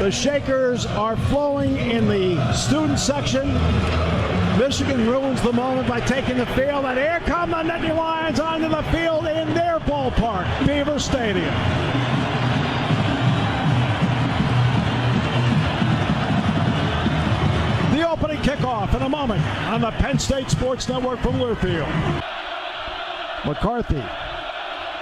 The Shakers are flowing in the student section. Michigan ruins the moment by taking the field, and here come the Nittany Lions onto the field in their ballpark, Beaver Stadium. The opening kickoff in a moment on the Penn State Sports Network from Learfield. McCarthy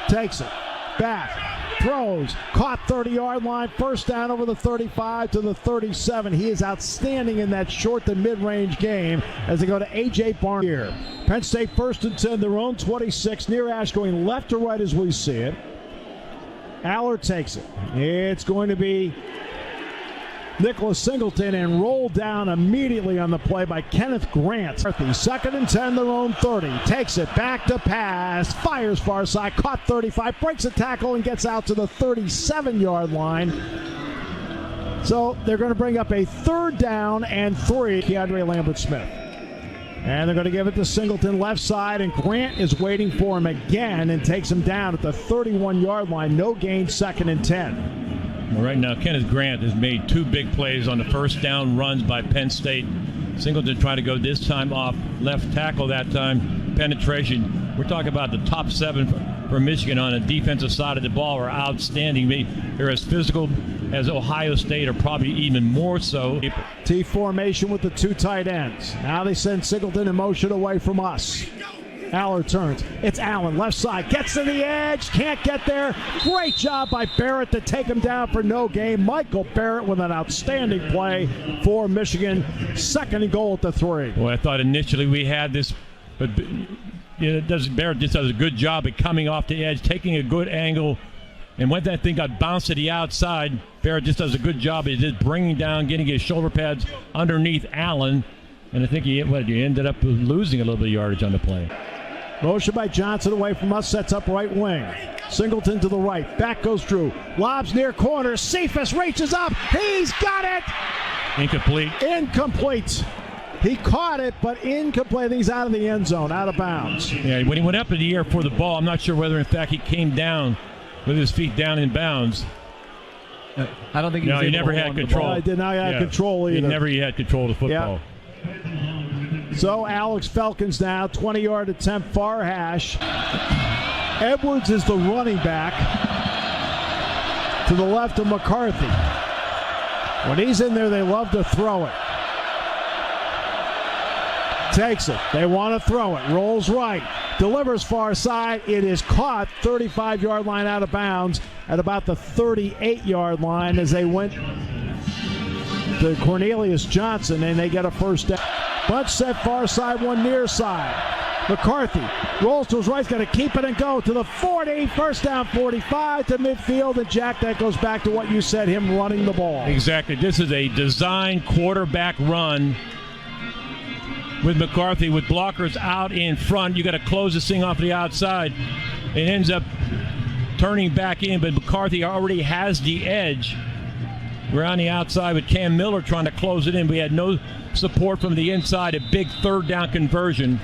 takes it, back, throws, caught 30-yard line, first down over the 35 to the 37. He is outstanding in that short to mid-range game as they go to A.J. Barnes here. Penn State first and 10, their own 26. Near Ash going left to right as we see it. Aller takes it. It's going to be Nicholas Singleton and rolled down immediately on the play by Kenneth Grant. Second and 10, their own 30. Takes it back to pass, fires far side, caught 35, breaks a tackle and gets out to the 37-yard line. So they're going to bring up a third down and 3. Keandre Lambert-Smith. And they're going to give it to Singleton left side, and Grant is waiting for him again and takes him down at the 31-yard line. No gain, second and 10. Right now, Kenneth Grant has made 2 big plays on the first down runs by Penn State. Singleton tried to go this time off left tackle that time. Penetration. We're talking about the top 7 for Michigan on the defensive side of the ball are outstanding. They're as physical as Ohio State, or probably even more so. T formation with the 2 tight ends. Now they send Singleton in motion away from us. Aller turns. It's Allen, left side. Gets to the edge. Can't get there. Great job by Barrett to take him down for no gain. Michael Barrett with an outstanding play for Michigan. Second and goal at the 3. Well, I thought initially we had this, but Barrett just does a good job at coming off the edge, taking a good angle. And when that thing got bounced to the outside, Barrett just does a good job of just bringing down, getting his shoulder pads underneath Allen. And I think he ended up losing a little bit of yardage on the play. Motion by Johnson away from us, sets up right wing. Singleton to the right, back goes Drew. Lobs near corner, Cephas reaches up, he's got it! Incomplete. He caught it, but incomplete. He's out of the end zone, out of bounds. Yeah, when he went up in the air for the ball, I'm not sure whether in fact he came down with his feet down in bounds. I don't think he never had control. He did not have control either. He never had control of the football. Yeah. So Alex Felkins now, 20-yard attempt, far hash. Edwards is the running back to the left of McCarthy. When he's in there, they love to throw it. Takes it. They want to throw it. Rolls right. Delivers far side. It is caught 35-yard line out of bounds at about the 38-yard line as they went to Cornelius Johnson, and they get a first down. Bunch set far side, one near side. McCarthy rolls to his right, got to keep it and go to the 40. First down, 45 to midfield. And Jack, that goes back to what you said, him running the ball. Exactly. This is a designed quarterback run with McCarthy with blockers out in front. You got to close this thing off the outside. It ends up turning back in, but McCarthy already has the edge. We're on the outside with Cam Miller trying to close it in. We had no support from the inside. A big third down conversion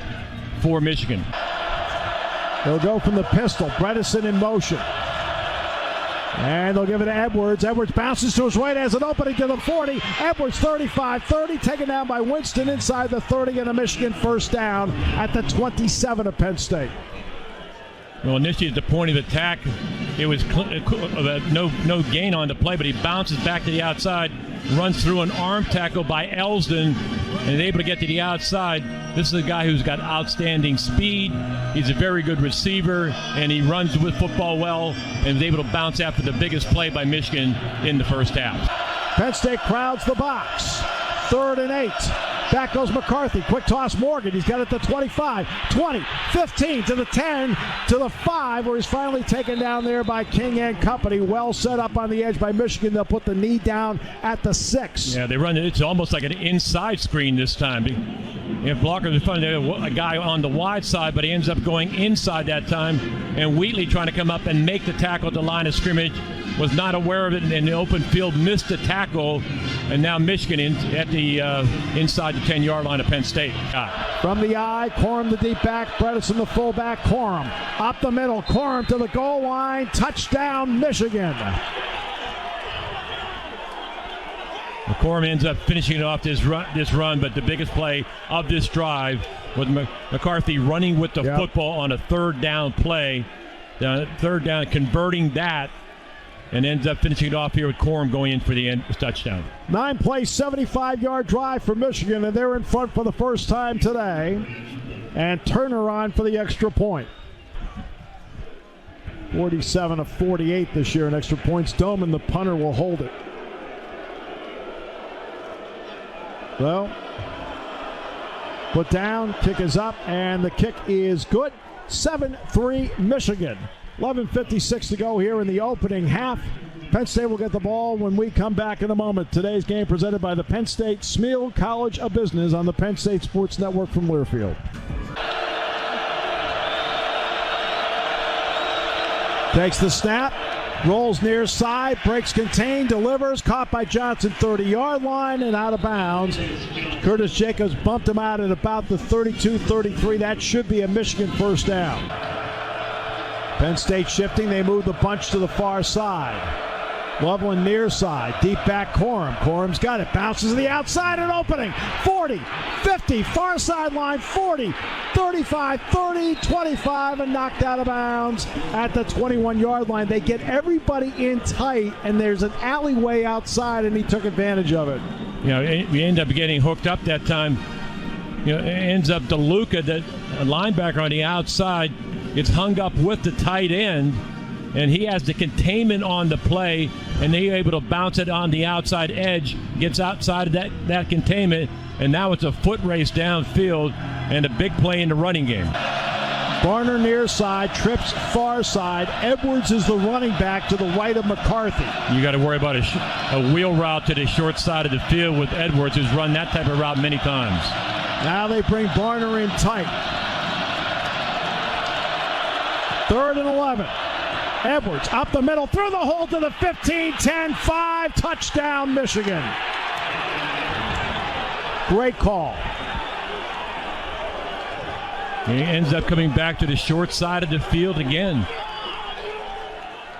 for Michigan. They'll go from the pistol. Bredesen in motion. And they'll give it to Edwards. Edwards bounces to his right, has an opening to the 40. Edwards 35-30, taken down by Winston inside the 30, and a Michigan first down at the 27 of Penn State. Well, initially at the point of attack, it was no gain on the play, but he bounces back to the outside, runs through an arm tackle by Elsdon, and is able to get to the outside. This is a guy who's got outstanding speed. He's a very good receiver, and he runs with football well, and is able to bounce after the biggest play by Michigan in the first half. Penn State crowds the box. 3rd and 8. Back goes McCarthy. Quick toss Morgan. He's got it to 25, 20, 15, to the 10, to the 5, where he's finally taken down there by King and company. Well set up on the edge by Michigan. They'll put the knee down at the 6. Yeah, they run it. It's almost like an inside screen this time. If blockers in front of a guy on the wide side, but he ends up going inside that time. And Wheatley trying to come up and make the tackle at the line of scrimmage. Was not aware of it in the open field, missed the tackle, and now Michigan at the inside the 10-yard line of Penn State. From the eye, Corum the deep back, Bredesen the fullback, Corum up the middle, Corum to the goal line, touchdown Michigan. McCorm ends up finishing it off this run, but the biggest play of this drive was McCarthy running with the football on a third down play. Third down, converting that, and ends up finishing it off here with Corum going in for the end touchdown. 9-play, 75-yard drive for Michigan, and they're in front for the first time today. And Turner on for the extra point. 47 of 48 this year in extra points. Doman, the punter, will hold it. Well, put down, kick is up, and the kick is good. 7-3 Michigan. 11:56 to go here in the opening half. Penn State will get the ball when we come back in a moment. Today's game presented by the Penn State Smeal College of Business on the Penn State Sports Network from Learfield. Takes the snap, rolls near side, breaks contained, delivers, caught by Johnson, 30-yard line and out of bounds. Curtis Jacobs bumped him out at about the 32-33. That should be a Michigan first down. Penn State shifting, they move the bunch to the far side. Loveland near side, deep back Corum. Corum's got it, bounces to the outside and opening. 40, 50, far sideline, 40, 35, 30, 25, and knocked out of bounds at the 21-yard line. They get everybody in tight, and there's an alleyway outside, and he took advantage of it. You know, we end up getting hooked up that time. You know, it ends up DeLuca, the linebacker on the outside, gets hung up with the tight end, and he has the containment on the play, and they're able to bounce it on the outside edge, gets outside of that containment, and now it's a foot race downfield and a big play in the running game. Barner near side, trips far side. Edwards is the running back to the right of McCarthy. You got to worry about a wheel route to the short side of the field with Edwards, who's run that type of route many times. Now they bring Barner in tight. 3rd and 11. Edwards up the middle, through the hole to the 15, 10, 5, touchdown Michigan. Great call. He ends up coming back to the short side of the field again.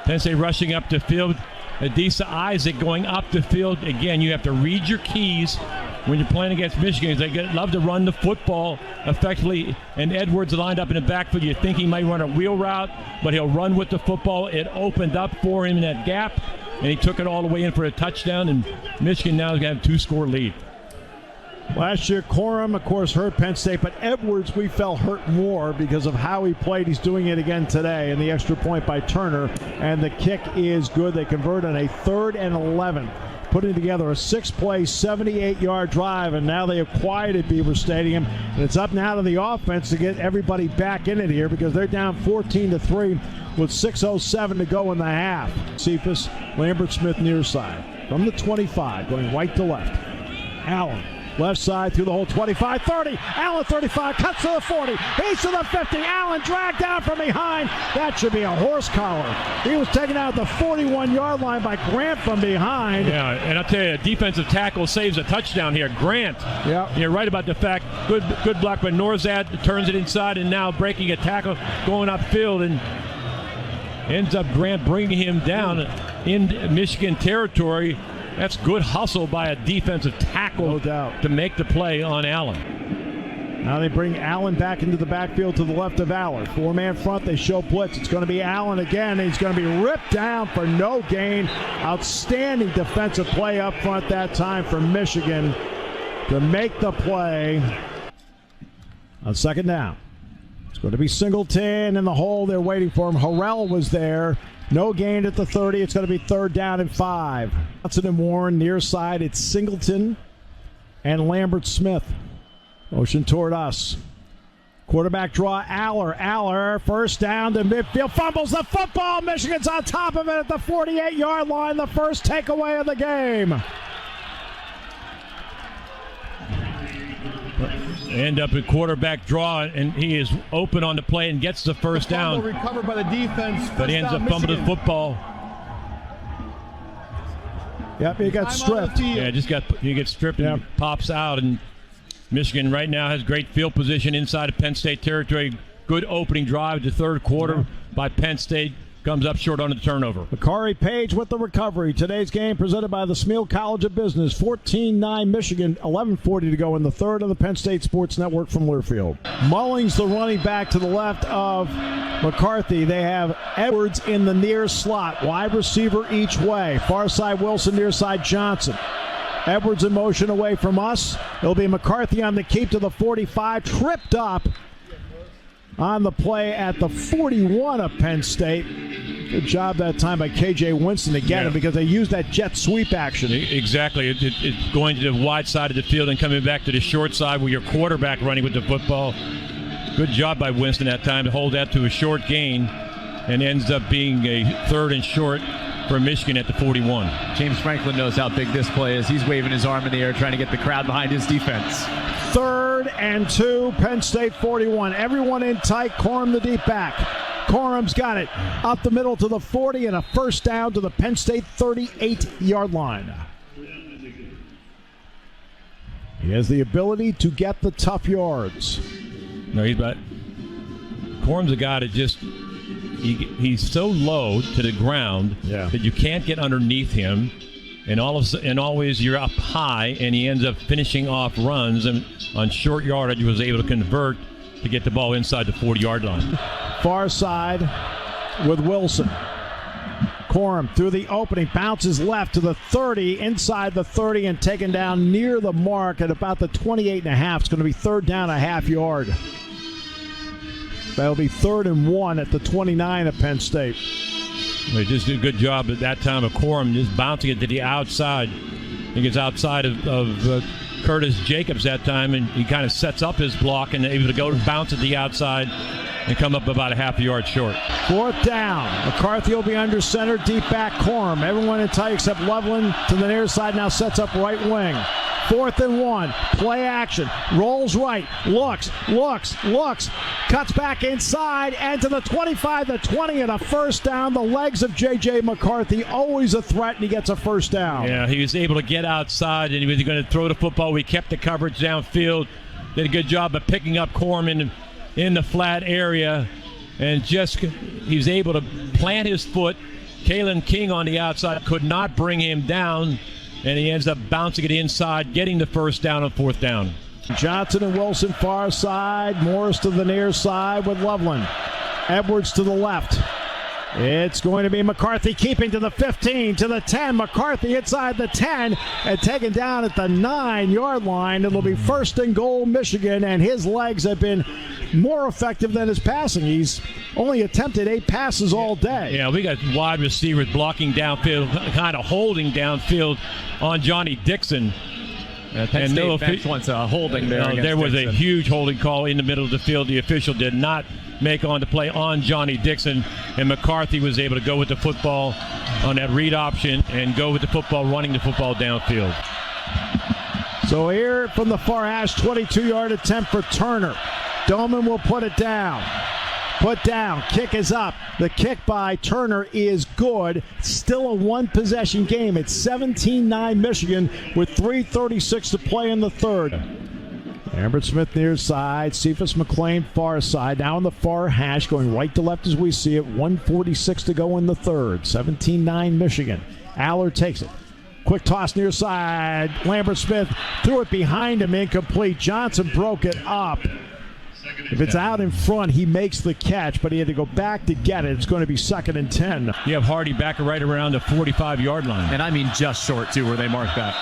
Penn State rushing up the field. Adisa Isaac going up the field. Again, you have to read your keys when you're playing against Michigan. They love to run the football effectively, and Edwards lined up in the backfield. You think he might run a wheel route, but he'll run with the football. It opened up for him in that gap, and he took it all the way in for a touchdown, and Michigan now is going to have a 2-score lead. Last year, Corum, of course, hurt Penn State, but Edwards, we felt hurt more because of how he played. He's doing it again today, and the extra point by Turner, and the kick is good. They convert on a 3rd and 11, putting together a 6-play, 78-yard drive, and now they have quieted Beaver Stadium, and it's up now to the offense to get everybody back in it here because they're down 14-3 with 6:07 to go in the half. Cephas, Lambert Smith near side from the 25, going right to left. Allen. Left side through the whole 25, 30. Allen 35, cuts to the 40. He's to the 50. Allen dragged down from behind. That should be a horse collar. He was taken out at the 41-yard line by Grant from behind. Yeah, and I'll tell you, a defensive tackle saves a touchdown here. Grant, you're right about the fact. Good block by Norzad, turns it inside, and now breaking a tackle, going upfield, and ends up Grant bringing him down in Michigan territory. That's good hustle by a defensive tackle, no doubt, to make the play on Allen. Now they bring Allen back into the backfield to the left of Allen. 4-man front, they show blitz. It's going to be Allen again. He's going to be ripped down for no gain. Outstanding defensive play up front that time for Michigan to make the play on 2nd down. It's going to be Singleton in the hole. They're waiting for him. Harrell was there. No gain at the 30. It's going to be 3rd down and 5. Johnson and Warren near side. It's Singleton and Lambert Smith. Motion toward us. Quarterback draw, Aller. First down to midfield. Fumbles the football. Michigan's on top of it at the 48-yard line. The first takeaway of the game. End up a quarterback draw, and he is open on the play and gets the first down. Recovered by the defense, but he ends up fumbling the football. Yep, he got stripped. Yeah, he gets stripped and pops out. And Michigan right now has great field position inside of Penn State territory. Good opening drive to 3rd quarter by Penn State. comes up short on the turnover. Bakari Page with the recovery. Today's game presented by the Smeal College of Business. 14-9 Michigan, 11:40 to go in the third of the Penn State Sports Network from Learfield. Mullings, the running back to the left of McCarthy. They have Edwards in the near slot. Wide receiver each way. Far side Wilson, near side Johnson. Edwards in motion away from us. It'll be McCarthy on the keep to the 45. Tripped up on the play at the 41 of Penn State. Good job that time by K.J. Winston to get him because they used that jet sweep action. Exactly. It's going to the wide side of the field and coming back to the short side with your quarterback running with the football. Good job by Winston that time to hold that to a short gain and ends up being a 3rd and short for Michigan at the 41. James Franklin knows how big this play is. He's waving his arm in the air trying to get the crowd behind his defense. 3rd and 2, Penn State 41. Everyone in tight. Corum the deep back. Corum's got it up the middle to the 40 and a first down to the Penn State 38-yard line. He has the ability to get the tough yards. No, Corum's a guy that just he's so low to the ground that you can't get underneath him, and always you're up high, and he ends up finishing off runs and on short yardage was able to convert to get the ball inside the 40-yard line. Far side with Wilson. Corum through the opening, bounces left to the 30, inside the 30, and taken down near the mark at about the 28.5. It's going to be 3rd down a half yard. That'll be 3rd and 1 at the 29 of Penn State. They just did a good job at that time of Corum just bouncing it to the outside. I think it's outside of Curtis Jacobs that time, and he kind of sets up his block and able to go bounce at the outside and come up about a half a yard short. 4th down. McCarthy will be under center, deep back Corum. Everyone in tight except Loveland to the near side now sets up right wing. 4th and 1. Play action. Rolls right. Looks. Cuts back inside and to the 25, the 20, and a first down. The legs of J.J. McCarthy, always a threat, and he gets a first down. Yeah, he was able to get outside, and he was going to throw the football. We kept the coverage downfield. Did a good job of picking up Corum in the flat area, and he was able to plant his foot. Kalen King on the outside could not bring him down, and he ends up bouncing it inside, getting the first down on 4th down. Johnson and Wilson far side. Morris to the near side with Loveland. Edwards to the left. It's going to be McCarthy keeping to the 15, to the 10. McCarthy inside the 10 and taken down at the 9-yard line. It'll be 1st and goal Michigan, and his legs have been more effective than his passing. He's only attempted 8 passes all day. Yeah, we got wide receivers blocking downfield, kind of holding downfield on Johnny Dixon. Penn State bench wants a holding there. There was Dixon. a huge holding call in the middle of the field. The official did not make on the play on Johnny Dixon, and McCarthy was able to go with the football on that read option and go with the football, running the football downfield. So here from the far hash, 22-yard attempt for Turner. Doman will put it down. Put down. Kick is up. The kick by Turner is good. Still a one-possession game. It's 17-9 Michigan with 3:36 to play in the third. Ambert Smith near side. Cephas McClain far side. Now in the far hash, going right to left as we see it. 1:46 to go in the third. 17-9 Michigan. Aller takes it. Quick toss near side. Lambert Smith threw it behind him. Incomplete. Johnson broke it up. If it's out in front, he makes the catch, but he had to go back to get it. It's going to be 2nd and 10. You have Hardy back right around the 45-yard line. And I mean just short, too, where they mark that.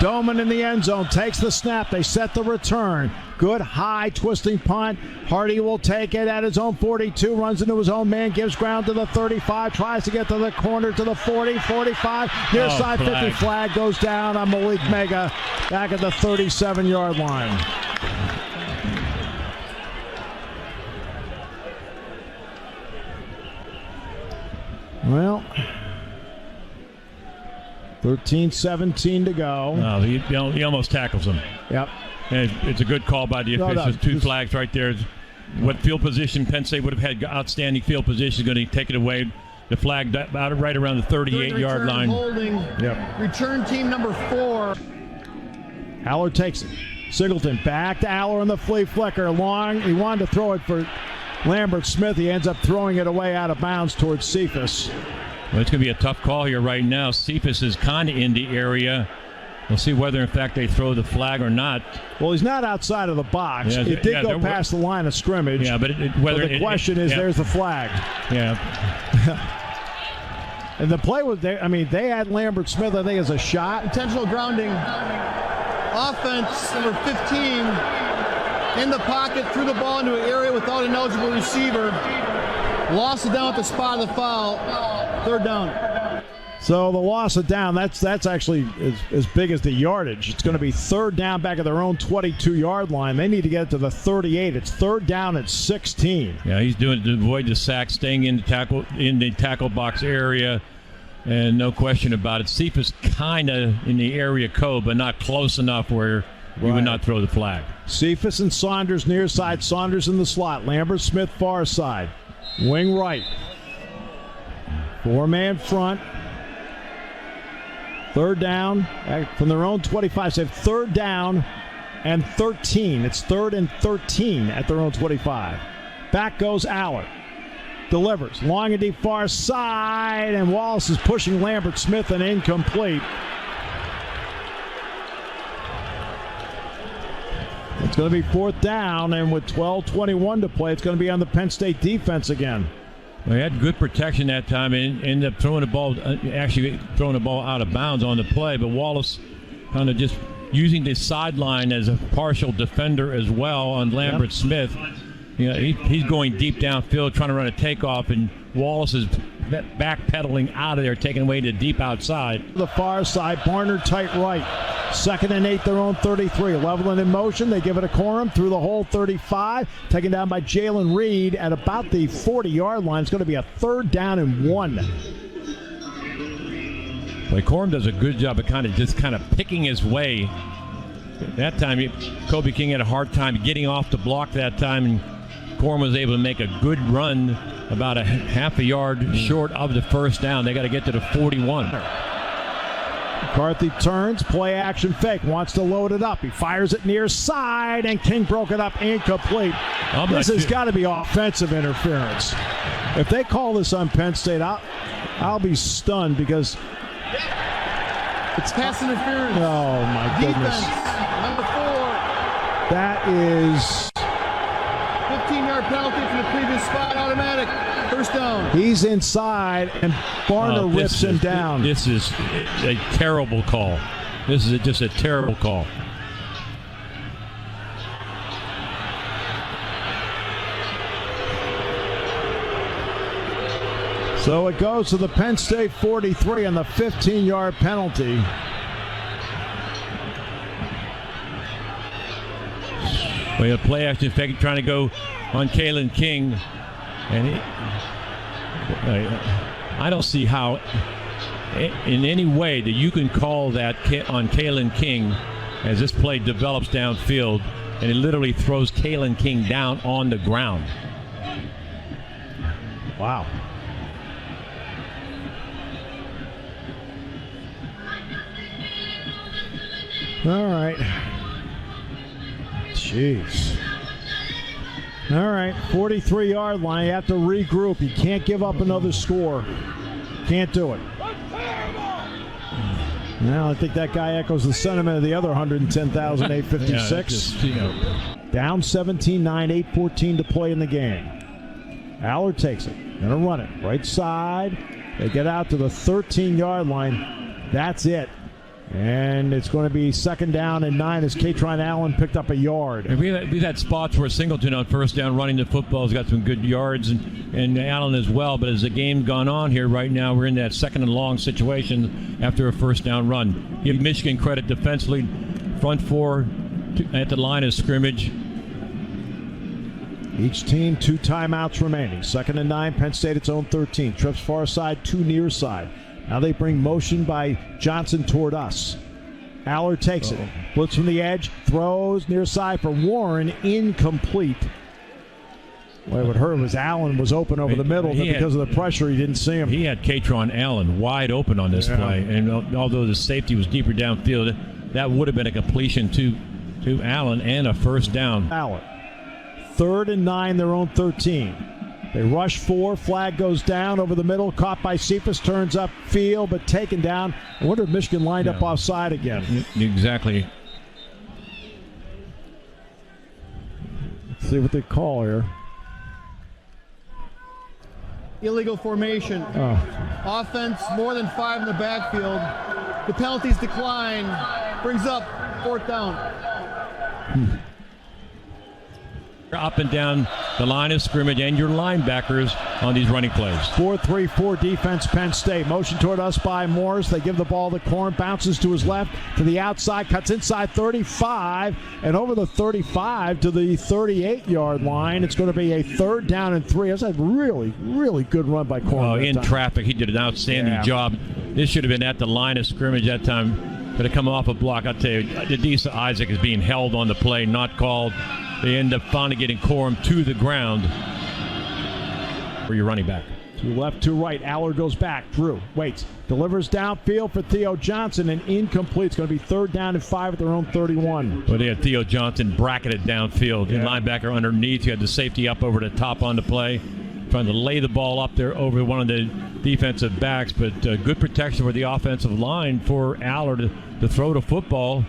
Doman in the end zone takes the snap. They set the return. Good high twisting punt. Hardy will take it at his own 42. Runs into his own man. Gives ground to the 35. Tries to get to the corner to the 40, 45. Near side 50 flag goes down on Malik Mega back at the 37-yard line. Well, 13-17 to go. No, he almost tackles him. Yep. And it's a good call by the officials. Two flags right there. What field position Penn State would have had outstanding field position, going to take it away. The flag right around the 38-yard line. Holding. Yep. Return team number 4. Aller takes it. Singleton back to Aller on the flea flicker. Long. He wanted to throw it for Lambert Smith. He ends up throwing it away out of bounds towards Cephas. Well, it's going to be a tough call here right now. Cephas is kind of in the area. We'll see whether, in fact, they throw the flag or not. Well, he's not outside of the box. Yeah, it did go past the line of scrimmage. Yeah, but the question is, there's the flag. Yeah. And the play was there. I mean, they had Lambert Smith, I think, as a shot. Intentional grounding. Offense, number 15, in the pocket, threw the ball into an area without an eligible receiver. Lost it down at the spot of the foul. Third down. So the loss of down, that's actually as big as the yardage. It's going to be third down back at their own 22-yard line. They need to get it to the 38. It's third down at 16. Yeah, he's doing it to avoid the sack, staying in the tackle box area, and no question about it. Cephas kind of in the area code, but not close enough where you would not throw the flag. Cephas and Saunders near side. Saunders in the slot. Lambert Smith far side. Wing right. Four-man front. Third down from their own 25. So third down and 13. It's third and 13 at their own 25. Back goes Aller. Delivers. Long and deep far side. And Wallace is pushing Lambert Smith and incomplete. It's going to be fourth down. And with 12:21 to play, it's going to be on the Penn State defense again. Well, he had good protection that time and ended up throwing the ball out of bounds on the play. But Wallace kind of just using the sideline as a partial defender as well on Lambert Smith. You know, he's going deep downfield trying to run a takeoff, and Wallace is backpedaling out of there, taking away the deep outside. The far side, Barnard tight right. Second and 8, their own 33. Leveling in motion, they give it a Corum through the whole 35. Taken down by Jalen Reed at about the 40-yard line. It's going to be a third down and 1. Well, Corum does a good job of kind of picking his way. That time, Kobe King had a hard time getting off the block that time, and Corum was able to make a good run about a half a yard short of the first down. They got to get to the 41. McCarthy turns, play action fake, wants to load it up. He fires it near side, and King broke it up incomplete. This has got to be offensive interference. If they call this on Penn State, I'll be stunned because it's pass interference. Oh my goodness! Number 4. That is 15-yard penalty from the previous spot, automatic. First down. He's inside, and Barner rips him down. This is a terrible call. This is just a terrible call. So it goes to the Penn State 43 and the 15-yard penalty. We have play action fake trying to go on Kalen King, and I don't see how in any way that you can call that on Kalen King as this play develops downfield, and it literally throws Kalen King down on the ground. Wow. All right. Jeez. All right, 43-yard line. You have to regroup. You can't give up another score. Can't do it. Well, I think that guy echoes the sentiment of the other 110,856. Down 17-9, 8:14 to play in the game. Aller takes it. Gonna run it. Right side. They get out to the 13-yard line. That's it. And it's going to be second down and 9 as Katron Allen picked up a yard. And we've had spots where Singleton on first down running the football has got some good yards, and Allen as well. But as the game's gone on here right now, we're in that second and long situation after a first down run. Give Michigan credit defensively. Front 4 at the line of scrimmage. Each team 2 timeouts remaining. Second and 9, Penn State its own 13. Trips far side, 2 near side. Now they bring motion by Johnson toward us. Aller takes it. Blitz from the edge. Throws near side for Warren. Incomplete. What would hurt was Allen was open over the middle, but because of the pressure, he didn't see him. He had Katron Allen wide open on this play. And although the safety was deeper downfield, that would have been a completion to Allen and a first down. Allen. 3rd and 9, their own 13. They rush 4. Flag goes down over the middle. Caught by Cephas. Turns up field, but taken down. I wonder if Michigan lined up offside again. Exactly. Let's see what they call here. Illegal formation. Offense more than 5 in the backfield. The penalties decline. Brings up 4th down. Up and down the line of scrimmage and your linebackers on these running plays. 4-3-4 defense, Penn State. Motion toward us by Morris. They give the ball to Korn. Bounces to his left, to the outside. Cuts inside 35 and over the 35 to the 38-yard line. It's going to be a 3rd down and 3. That's a really, really good run by Korn. In traffic, he did an outstanding job. This should have been at the line of scrimmage that time. Could have come off a block. I'll tell you, Adisa Isaac is being held on the play, not called. They end up finally getting Corum to the ground for your running back. To left, to right. Aller goes back. Drew waits. Delivers downfield for Theo Johnson and incomplete. It's going to be 3rd down and 5 at their own 31. Well, they had Theo Johnson bracketed downfield. The linebacker underneath. You had the safety up over the top on the play. Trying to lay the ball up there over one of the defensive backs. But good protection for the offensive line for Aller to throw the football.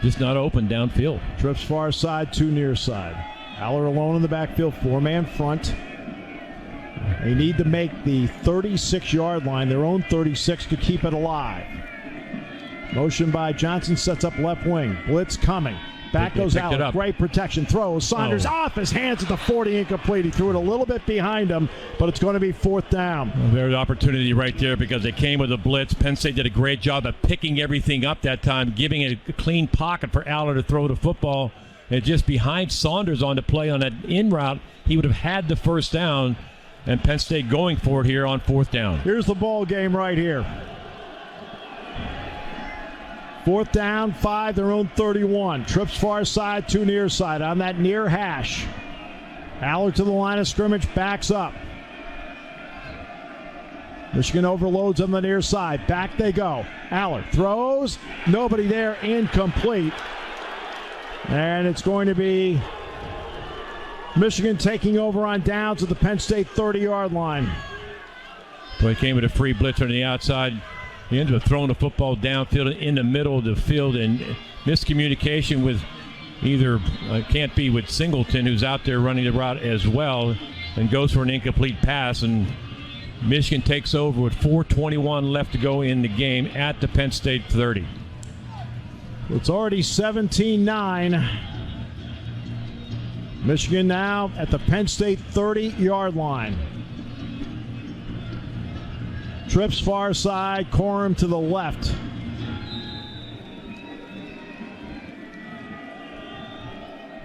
Just not open downfield. Trips far side to near side. Aller alone in the backfield, 4-man front. They need to make the 36-yard line, their own 36, to keep it alive. Motion by Johnson sets up left wing. Blitz coming. Back goes Aller. Great protection. Throws. Saunders off his hands at the 40, incomplete. He threw it a little bit behind him, but it's going to be 4th down. Well, there's opportunity right there because they came with a blitz. Penn State did a great job of picking everything up that time, giving a clean pocket for Aller to throw the football. And just behind Saunders on the play on that in route, he would have had the 1st down. And Penn State going for it here on 4th down. Here's the ball game right here. 4th down, 5, their own 31. Trips far side to near side on that near hash. Aller to the line of scrimmage, backs up. Michigan overloads on the near side. Back they go. Aller throws. Nobody there, incomplete. And it's going to be Michigan taking over on downs at the Penn State 30-yard line. So he came with a free blitz on the outside. He ended up throwing the football downfield in the middle of the field, and miscommunication with either, can't be with Singleton, who's out there running the route as well, and goes for an incomplete pass. And Michigan takes over with 4:21 left to go in the game at the Penn State 30. It's already 17-9. Michigan now at the Penn State 30-yard line. Trips far side, Corum to the left.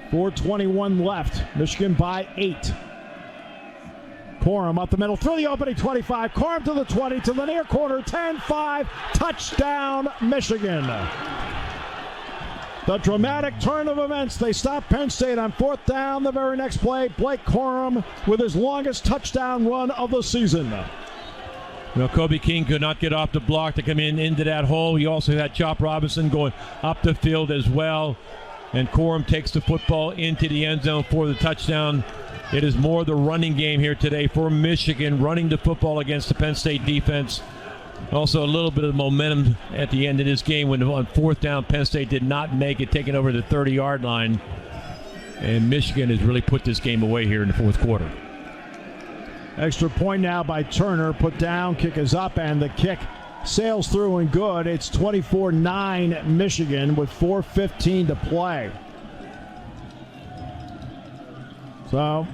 .421 left. Michigan by 8. Corum up the middle, through the opening 25. Corum to the 20, to the near corner, 10-5. Touchdown, Michigan. The dramatic turn of events. They stop Penn State on 4th down. The very next play, Blake Corum with his longest touchdown run of the season. Well, Kobe King could not get off the block to come into that hole. You also had Chop Robinson going up the field as well. And Corum takes the football into the end zone for the touchdown. It is more the running game here today for Michigan, running the football against the Penn State defense. Also a little bit of momentum at the end of this game when on 4th down, Penn State did not make it, taking over the 30-yard line. And Michigan has really put this game away here in the 4th quarter. Extra point now by Turner. Put down, kick is up, and the kick sails through and good. It's 24-9 Michigan with 4:15 to play. So,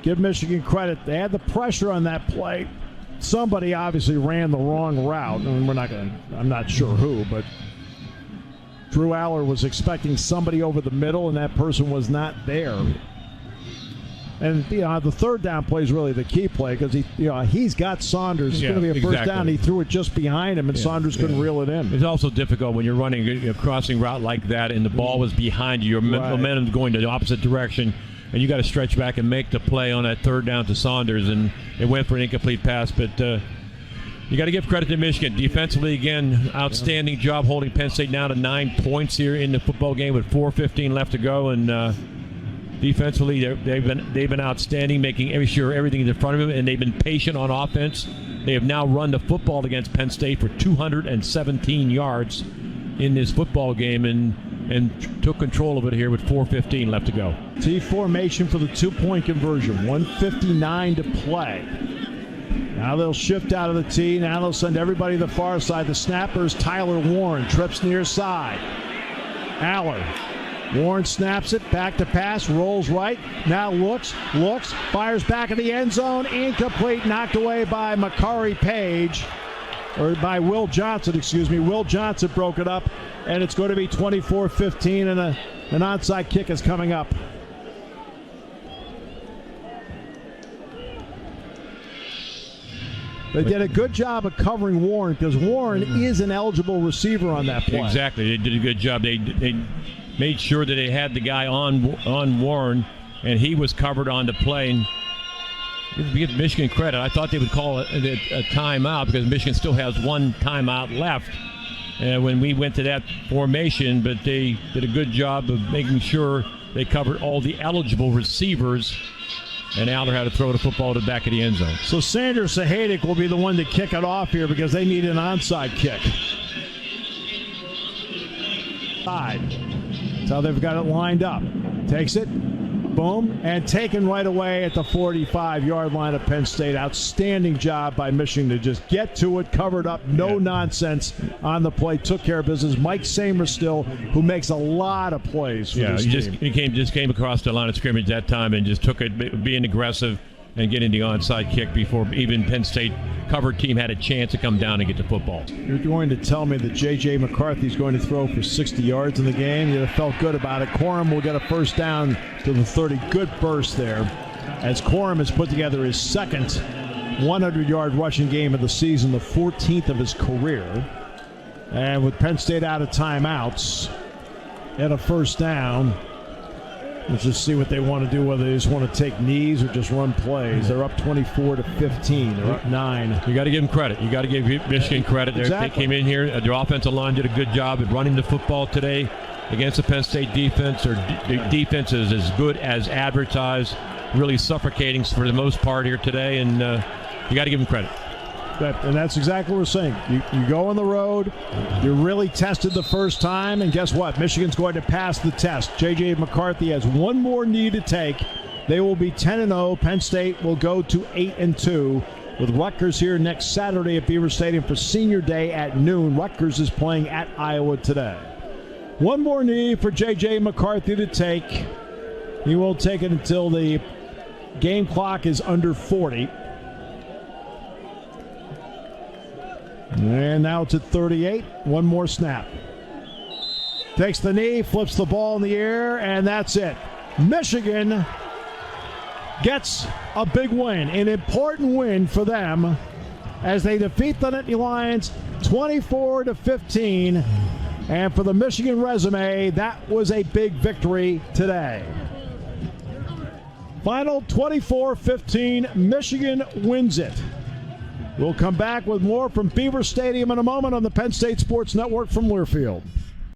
give Michigan credit. They had the pressure on that play. Somebody obviously ran the wrong route. I mean, I'm not sure who, but Drew Aller was expecting somebody over the middle, and that person was not there. And the 3rd down play is really the key play because he's got Saunders. It's going to be a 1st down. He threw it just behind him, and Saunders couldn't reel it in. It's also difficult when you're running a crossing route like that, and the ball was behind you. Your momentum's going to the opposite direction, and you got to stretch back and make the play on that 3rd down to Saunders. And it went for an incomplete pass, but You got to give credit to Michigan. Defensively, again, outstanding job holding Penn State down to 9 points here in the football game with 4:15 left to go. And defensively, they've been outstanding, making sure everything is in front of them, and they've been patient on offense. They have now run the football against Penn State for 217 yards in this football game, and took control of it here with 4:15 left to go. T formation for the 2-point conversion. 1:59 to play. Now they'll shift out of the T. Now they'll send everybody to the far side. The snappers, Tyler Warren, trips near side. Aller. Warren snaps it, back to pass, rolls right. Now looks, fires back in the end zone. Incomplete, knocked away by Makari Page. Or by Will Johnson, excuse me. Will Johnson broke it up, and it's going to be 24-15, and an onside kick is coming up. They did a good job of covering Warren because Warren is an eligible receiver on that play. Exactly. They did a good job. They made sure that they had the guy on Warren, and he was covered on the play. And give Michigan credit. I thought they would call it a timeout because Michigan still has one timeout left when we went to that formation, but they did a good job of making sure they covered all the eligible receivers, and Aller had to throw the football to the back of the end zone. So Sanders Sahadic will be the one to kick it off here because they need an onside kick. That's how they've got it lined up. Takes it. Boom, and taken right away at the 45-yard line of Penn State. Outstanding job by Michigan to just get to it, covered up, no nonsense on the play, took care of business. Mike Samerstill, who makes a lot of plays for this team. He came across the line of scrimmage that time and just took it, being aggressive and getting the onside kick before even Penn State covered team had a chance to come down and get the football. You're going to tell me that J.J. McCarthy is going to throw for 60 yards in the game? You'd have felt good about it. Corum will get a first down to the 30. Good burst there as Corum has put together his second 100-yard rushing game of the season, the 14th of his career. And with Penn State out of timeouts and a first down, let's just see what they want to do, whether they just want to take knees or just run plays. They're up 24-15. They're up 9. You got to give them credit. You got to give Michigan credit. Exactly. They came in here. Their offensive line did a good job at running the football today against the Penn State defense. Their defense is as good as advertised, really suffocating for the most part here today, and you got to give them credit. And that's exactly what we're saying. You go on the road, you're really tested the first time, and guess what? Michigan's going to pass the test. J.J. McCarthy has one more knee to take. They will be 10-0. Penn State will go to 8-2 with Rutgers here next Saturday at Beaver Stadium for Senior Day at noon. Rutgers is playing at Iowa today. One more knee for J.J. McCarthy to take. He won't take it until the game clock is under 40. And now it's at 38. One more snap. Takes the knee, flips the ball in the air, and that's it. Michigan gets a big win, an important win for them as they defeat the Nittany Lions 24-15. And for the Michigan resume, that was a big victory today. Final 24-15, Michigan wins it. We'll come back with more from Beaver Stadium in a moment on the Penn State Sports Network from Learfield.